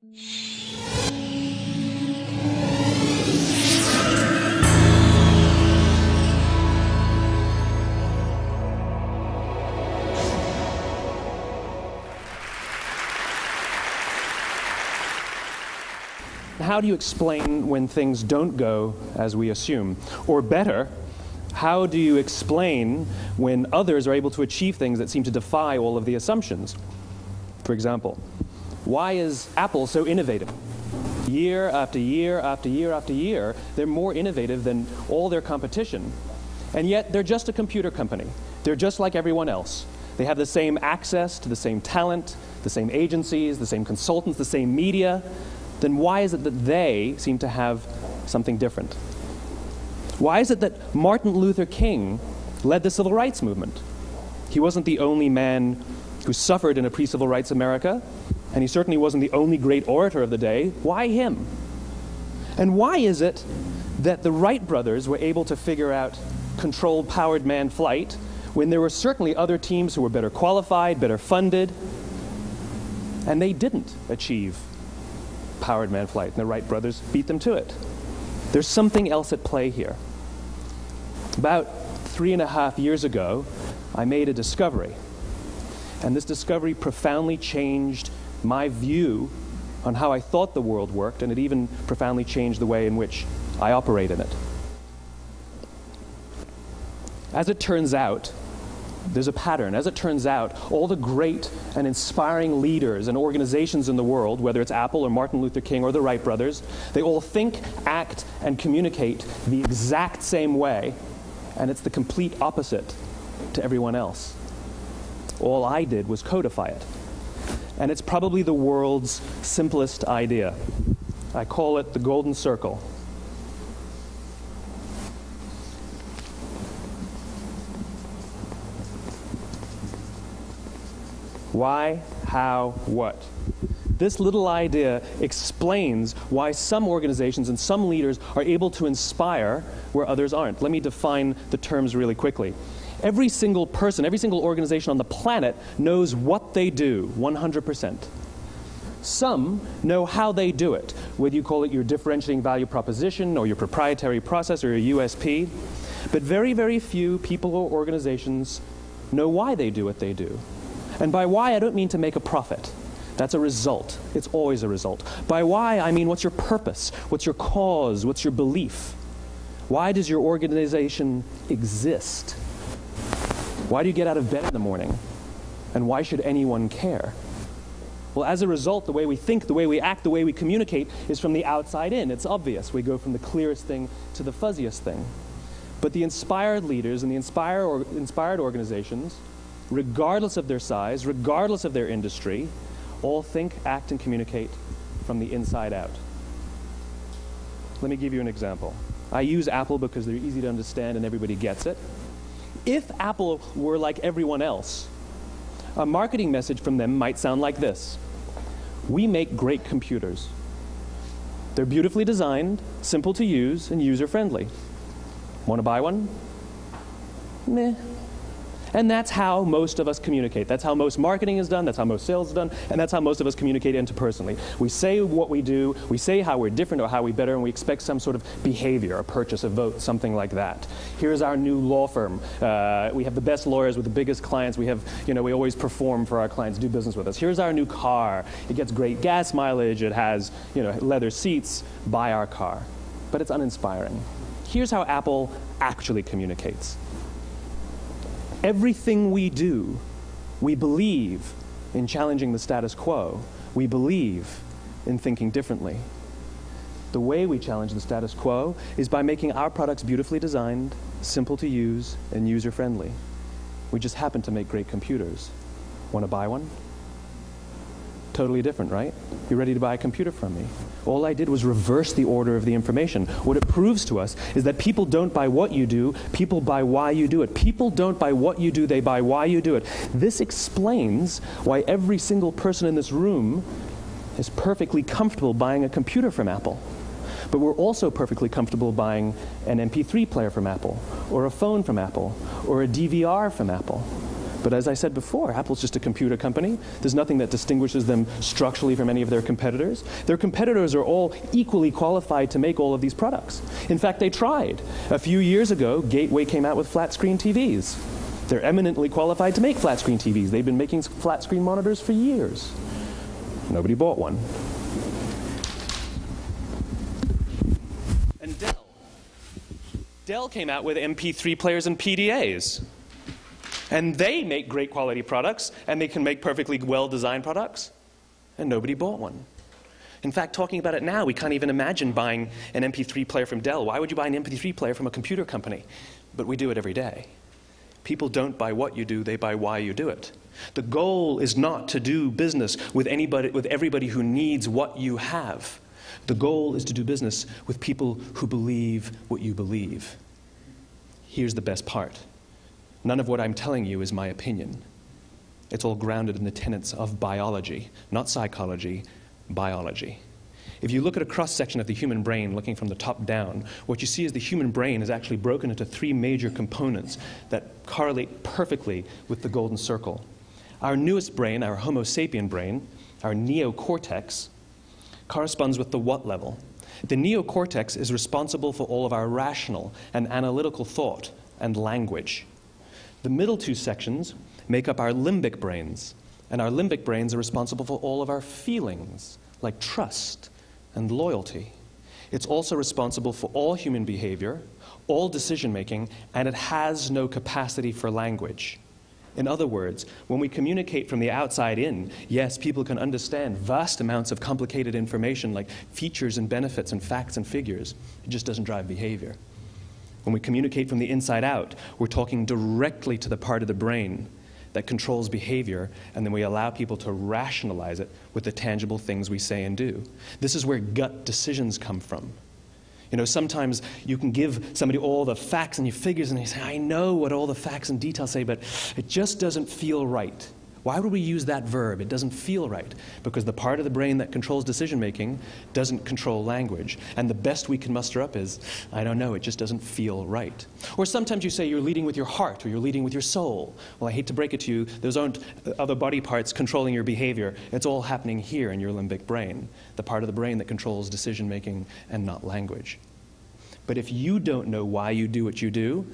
How do you explain when things don't go as we assume? Or better, how do you explain when others are able to achieve things that seem to defy all of the assumptions? For example, why is Apple so innovative? Year after year after year after year, they're more innovative than all their competition. And yet, they're just a computer company. They're just like everyone else. They have the same access to the same talent, the same agencies, the same consultants, the same media. Then why is it that they seem to have something different? Why is it that Martin Luther King led the civil rights movement? He wasn't the only man who suffered in a pre-civil rights America, and he certainly wasn't the only great orator of the day. Why him? And why is it that the Wright brothers were able to figure out controlled powered manned flight when there were certainly other teams who were better qualified, better funded, and they didn't achieve powered manned flight, and the Wright brothers beat them to it? There's something else at play here. About 3.5 years ago, I made a discovery, and this discovery profoundly changed my view on how I thought the world worked, and it even profoundly changed the way in which I operate in it. As it turns out, there's a pattern. As it turns out, all the great and inspiring leaders and organizations in the world, whether it's Apple or Martin Luther King or the Wright brothers, they all think, act, and communicate the exact same way, and it's the complete opposite to everyone else. All I did was codify it. And it's probably the world's simplest idea. I call it the golden circle. Why, how, what? This little idea explains why some organizations and some leaders are able to inspire where others aren't. Let me define the terms really quickly. Every single person, every single organization on the planet knows what they do, 100%. Some know how they do it, whether you call it your differentiating value proposition or your proprietary process or your USP. But very, very few people or organizations know why they do what they do. And by why, I don't mean to make a profit. That's a result. It's always a result. By why, I mean what's your purpose? What's your cause? What's your belief? Why does your organization exist? Why do you get out of bed in the morning? And why should anyone care? Well, as a result, the way we think, the way we act, the way we communicate is from the outside in. It's obvious. We go from the clearest thing to the fuzziest thing. But the inspired leaders and the inspired organizations, regardless of their size, regardless of their industry, all think, act, and communicate from the inside out. Let me give you an example. I use Apple because they're easy to understand and everybody gets it. If Apple were like everyone else, a marketing message from them might sound like this: we make great computers. They're beautifully designed, simple to use, and user-friendly. Want to buy one? Meh. And that's how most of us communicate. That's how most marketing is done, that's how most sales is done, and that's how most of us communicate interpersonally. We say what we do, we say how we're different or how we better, and we expect some sort of behavior, a purchase, a vote, something like that. Here's our new law firm. We have the best lawyers with the biggest clients. We have, we always perform for our clients, do business with us. Here's our new car. It gets great gas mileage. It has, leather seats. Buy our car. But it's uninspiring. Here's how Apple actually communicates. Everything we do, we believe in challenging the status quo. We believe in thinking differently. The way we challenge the status quo is by making our products beautifully designed, simple to use, and user-friendly. We just happen to make great computers. Want to buy one? Totally different, right? You're ready to buy a computer from me. All I did was reverse the order of the information. What it proves to us is that people don't buy what you do, people buy why you do it. People don't buy what you do, they buy why you do it. This explains why every single person in this room is perfectly comfortable buying a computer from Apple. But we're also perfectly comfortable buying an MP3 player from Apple, or a phone from Apple, or a DVR from Apple. But as I said before, Apple's just a computer company. There's nothing that distinguishes them structurally from any of their competitors. Their competitors are all equally qualified to make all of these products. In fact, they tried. A few years ago, Gateway came out with flat-screen TVs. They're eminently qualified to make flat-screen TVs. They've been making flat-screen monitors for years. Nobody bought one. And Dell came out with MP3 players and PDAs. And they make great quality products, and they can make perfectly well-designed products, and nobody bought one. In fact, talking about it now, we can't even imagine buying an MP3 player from Dell. Why would you buy an MP3 player from a computer company? But we do it every day. People don't buy what you do, they buy why you do it. The goal is not to do business with everybody who needs what you have. The goal is to do business with people who believe what you believe. Here's the best part. None of what I'm telling you is my opinion. It's all grounded in the tenets of biology, not psychology, biology. If you look at a cross-section of the human brain, looking from the top down, what you see is the human brain is actually broken into three major components that correlate perfectly with the golden circle. Our newest brain, our Homo sapien brain, our neocortex, corresponds with the what level. The neocortex is responsible for all of our rational and analytical thought and language. The middle two sections make up our limbic brains, and our limbic brains are responsible for all of our feelings, like trust and loyalty. It's also responsible for all human behavior, all decision-making, and it has no capacity for language. In other words, when we communicate from the outside in, yes, people can understand vast amounts of complicated information like features and benefits and facts and figures. It just doesn't drive behavior. When we communicate from the inside out, we're talking directly to the part of the brain that controls behavior, and then we allow people to rationalize it with the tangible things we say and do. This is where gut decisions come from. You know, sometimes you can give somebody all the facts and figures, and they say, I know what all the facts and details say, but it just doesn't feel right. Why would we use that verb? It doesn't feel right. Because the part of the brain that controls decision-making doesn't control language. And the best we can muster up is, I don't know, it just doesn't feel right. Or sometimes you say you're leading with your heart or you're leading with your soul. Well, I hate to break it to you, those aren't other body parts controlling your behavior. It's all happening here in your limbic brain, the part of the brain that controls decision-making and not language. But if you don't know why you do what you do,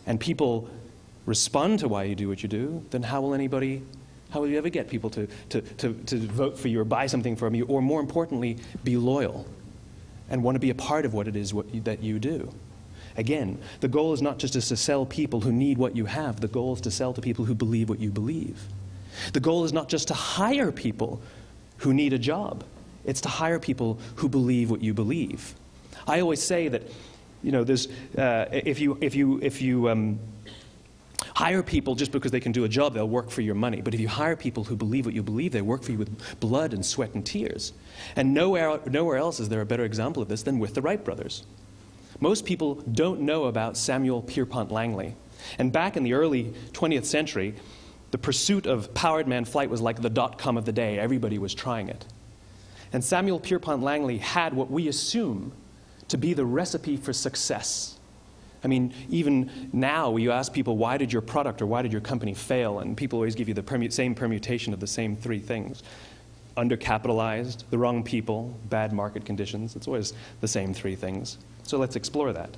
and people respond to why you do what you do, then how will you ever get people to vote for you or buy something from you, or more importantly, be loyal and want to be a part of what it is that you do? Again, the goal is not just to sell people who need what you have. The goal is to sell to people who believe what you believe. The goal is not just to hire people who need a job. It's to hire people who believe what you believe. I always say that, you know, there's, if you hire people just because they can do a job, they'll work for your money. But if you hire people who believe what you believe, they work for you with blood and sweat and tears. And nowhere else is there a better example of this than with the Wright brothers. Most people don't know about Samuel Pierpont Langley. And back in the early 20th century, the pursuit of powered man flight was like the dot-com of the day. Everybody was trying it. And Samuel Pierpont Langley had what we assume to be the recipe for success. I mean, even now, you ask people, why did your product or why did your company fail? And people always give you the same permutation of the same three things. Undercapitalized, the wrong people, bad market conditions. It's always the same three things. So let's explore that.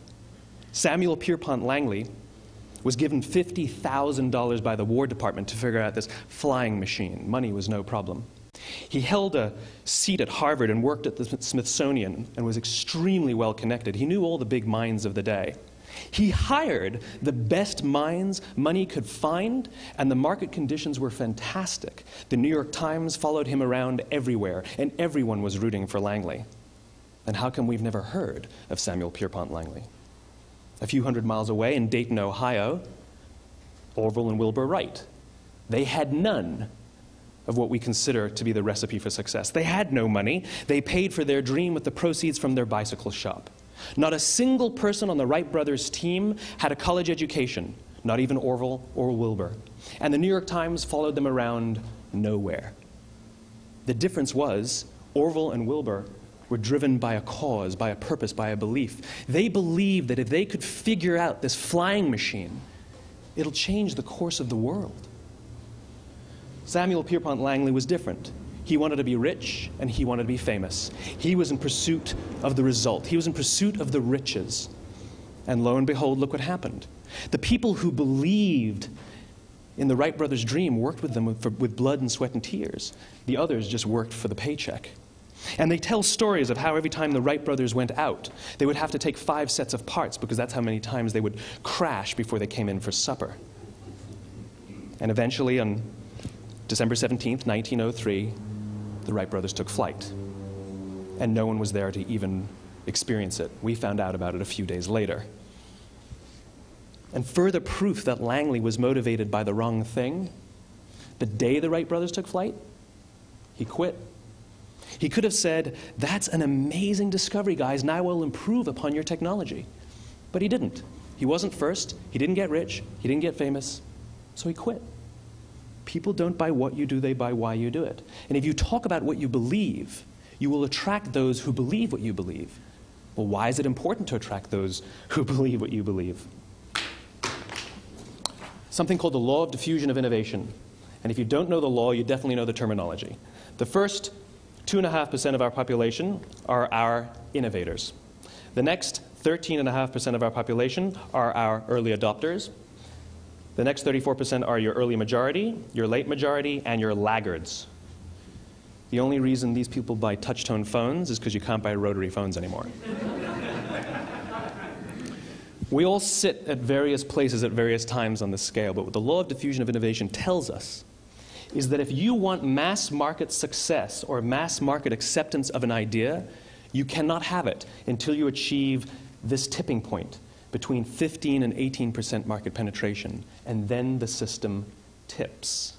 Samuel Pierpont Langley was given $50,000 by the War Department to figure out this flying machine. Money was no problem. He held a seat at Harvard and worked at the Smithsonian and was extremely well connected. He knew all the big minds of the day. He hired the best minds money could find, and the market conditions were fantastic. The New York Times followed him around everywhere, and everyone was rooting for Langley. And how come we've never heard of Samuel Pierpont Langley? A few hundred miles away in Dayton, Ohio, Orville and Wilbur Wright. They had none of what we consider to be the recipe for success. They had no money. They paid for their dream with the proceeds from their bicycle shop. Not a single person on the Wright brothers' team had a college education, not even Orville or Wilbur. And the New York Times followed them around nowhere. The difference was Orville and Wilbur were driven by a cause, by a purpose, by a belief. They believed that if they could figure out this flying machine, it'll change the course of the world. Samuel Pierpont Langley was different. He wanted to be rich, and he wanted to be famous. He was in pursuit of the result. He was in pursuit of the riches. And lo and behold, look what happened. The people who believed in the Wright brothers' dream worked with them with blood and sweat and tears. The others just worked for the paycheck. And they tell stories of how every time the Wright brothers went out, they would have to take 5 sets of parts because that's how many times they would crash before they came in for supper. And eventually, on December 17th, 1903, the Wright brothers took flight. And no one was there to even experience it. We found out about it a few days later. And further proof that Langley was motivated by the wrong thing, the day the Wright brothers took flight, he quit. He could have said, "That's an amazing discovery, guys, and I will improve upon your technology." But he didn't. He wasn't first. He didn't get rich. He didn't get famous. So he quit. People don't buy what you do, they buy why you do it. And if you talk about what you believe, you will attract those who believe what you believe. Well, why is it important to attract those who believe what you believe? Something called the law of diffusion of innovation. And if you don't know the law, you definitely know the terminology. The first 2.5% of our population are our innovators. The next 13.5% of our population are our early adopters. The next 34% are your early majority, your late majority, and your laggards. The only reason these people buy touch-tone phones is because you can't buy rotary phones anymore. We all sit at various places at various times on the scale, but what the law of diffusion of innovation tells us is that if you want mass market success or mass market acceptance of an idea, you cannot have it until you achieve this tipping point between 15 and 18% market penetration, and then the system tips.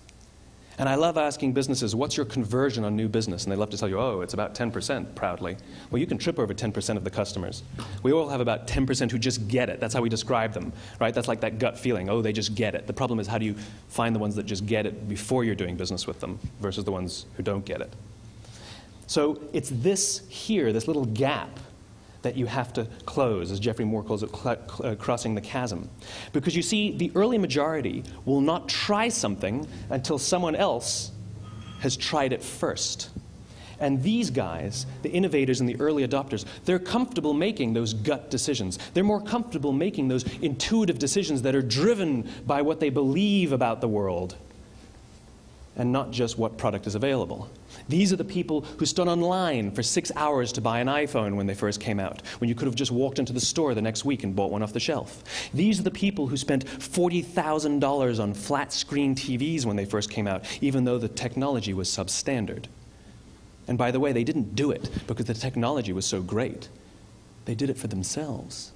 And I love asking businesses, what's your conversion on new business? And they love to tell you, oh, it's about 10%, proudly. Well, you can trip over 10% of the customers. We all have about 10% who just get it. That's how we describe them, right? That's like that gut feeling, oh, they just get it. The problem is, how do you find the ones that just get it before you're doing business with them versus the ones who don't get it? So it's this here, this little gap, that you have to close, as Geoffrey Moore calls it, crossing the chasm. Because you see, the early majority will not try something until someone else has tried it first. And these guys, the innovators and the early adopters, they're comfortable making those gut decisions. They're more comfortable making those intuitive decisions that are driven by what they believe about the world, and not just what product is available. These are the people who stood online for 6 hours to buy an iPhone when they first came out, when you could have just walked into the store the next week and bought one off the shelf. These are the people who spent $40,000 on flat-screen TVs when they first came out, even though the technology was substandard. And by the way, they didn't do it because the technology was so great. They did it for themselves.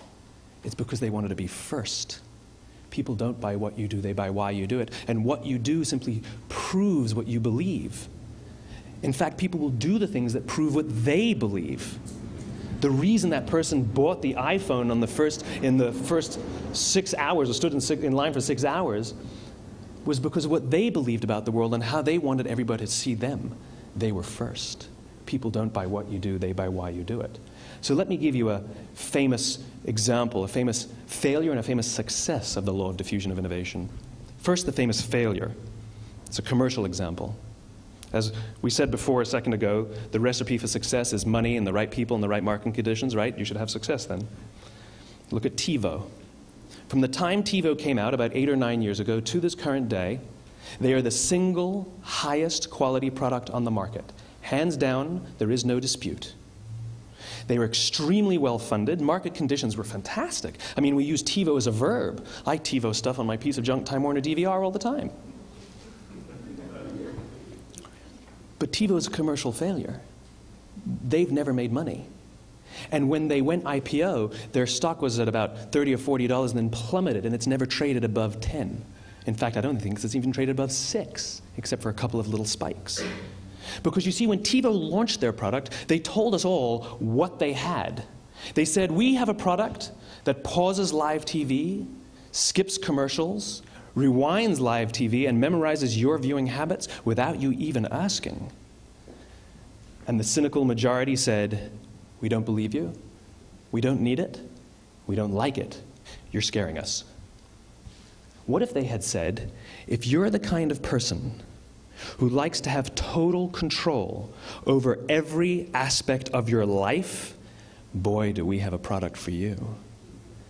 It's because they wanted to be first. People don't buy what you do, they buy why you do it. And what you do simply proves what you believe. In fact, people will do the things that prove what they believe. The reason that person bought the iPhone in the first 6 hours, or stood in line for 6 hours, was because of what they believed about the world and how they wanted everybody to see them. They were first. People don't buy what you do, they buy why you do it. So let me give you a famous example, a famous failure and a famous success of the law of diffusion of innovation. First, the famous failure. It's a commercial example. As we said before a second ago, the recipe for success is money and the right people and the right marketing conditions, right? You should have success then. Look at TiVo. From the time TiVo came out about 8 or 9 years ago to this current day, they are the single highest quality product on the market. Hands down, there is no dispute. They were extremely well-funded. Market conditions were fantastic. I mean, we use TiVo as a verb. I TiVo stuff on my piece of junk Time Warner DVR all the time. But TiVo is a commercial failure. They've never made money. And when they went IPO, their stock was at about $30 or $40 and then plummeted, and it's never traded above 10. In fact, I don't think it's even traded above 6, except for a couple of little spikes. Because you see, when TiVo launched their product, they told us all what they had. They said, we have a product that pauses live TV, skips commercials, rewinds live TV, and memorizes your viewing habits without you even asking. And the cynical majority said, we don't believe you, we don't need it, we don't like it, you're scaring us. What if they had said, if you're the kind of person who likes to have total control over every aspect of your life, boy, do we have a product for you.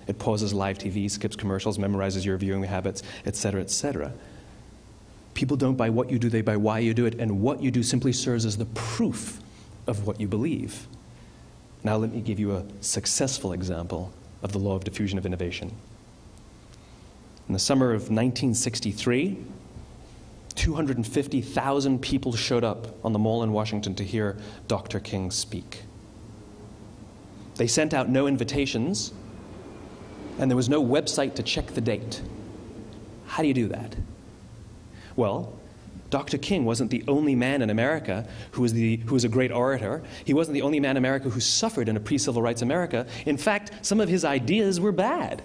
It pauses live TV, skips commercials, memorizes your viewing habits, etc., etc. People don't buy what you do, they buy why you do it, and what you do simply serves as the proof of what you believe. Now let me give you a successful example of the law of diffusion of innovation. In the summer of 1963, 250,000 people showed up on the Mall in Washington to hear Dr. King speak. They sent out no invitations, and there was no website to check the date. How do you do that? Well, Dr. King wasn't the only man in America who was a great orator. He wasn't the only man in America who suffered in a pre-civil rights America. In fact, some of his ideas were bad.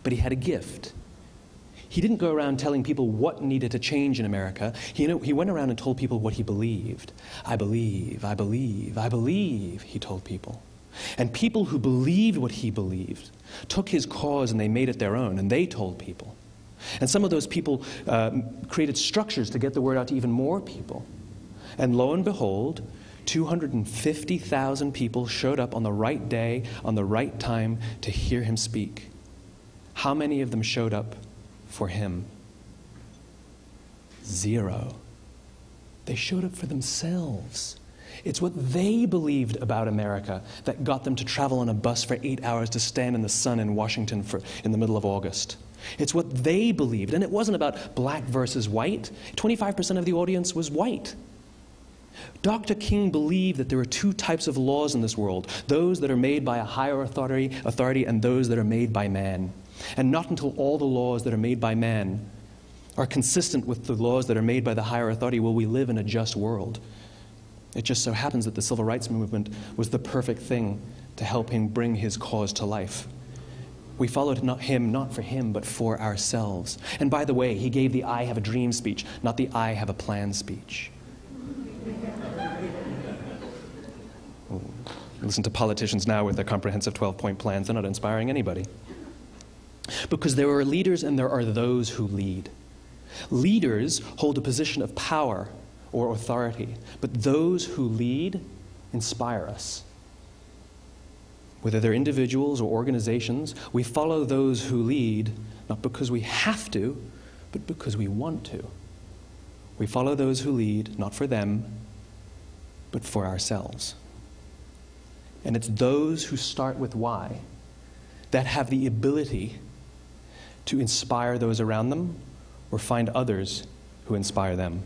But he had a gift. He didn't go around telling people what needed to change in America. He went around and told people what he believed. I believe, I believe, I believe, he told people. And people who believed what he believed took his cause and they made it their own, and they told people. And some of those people created structures to get the word out to even more people. And lo and behold, 250,000 people showed up on the right day, on the right time to hear him speak. How many of them showed up for him? 0. They showed up for themselves. It's what they believed about America that got them to travel on a bus for 8 hours to stand in the sun in Washington in the middle of August. It's what they believed, and it wasn't about black versus white. 25% of the audience was white. Dr. King believed that there are 2 types of laws in this world, those that are made by a higher authority and those that are made by man. And not until all the laws that are made by man are consistent with the laws that are made by the higher authority will we live in a just world. It just so happens that the civil rights movement was the perfect thing to help him bring his cause to life. We followed him not for him, but for ourselves. And by the way, he gave the I have a dream speech, not the I have a plan speech. Listen to politicians now with their comprehensive 12-point plans. They're not inspiring anybody. Because there are leaders and there are those who lead. Leaders hold a position of power or authority, but those who lead inspire us. Whether they're individuals or organizations, we follow those who lead not because we have to, but because we want to. We follow those who lead not for them, but for ourselves. And it's those who start with why that have the ability to inspire those around them or find others who inspire them.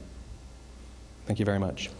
Thank you very much.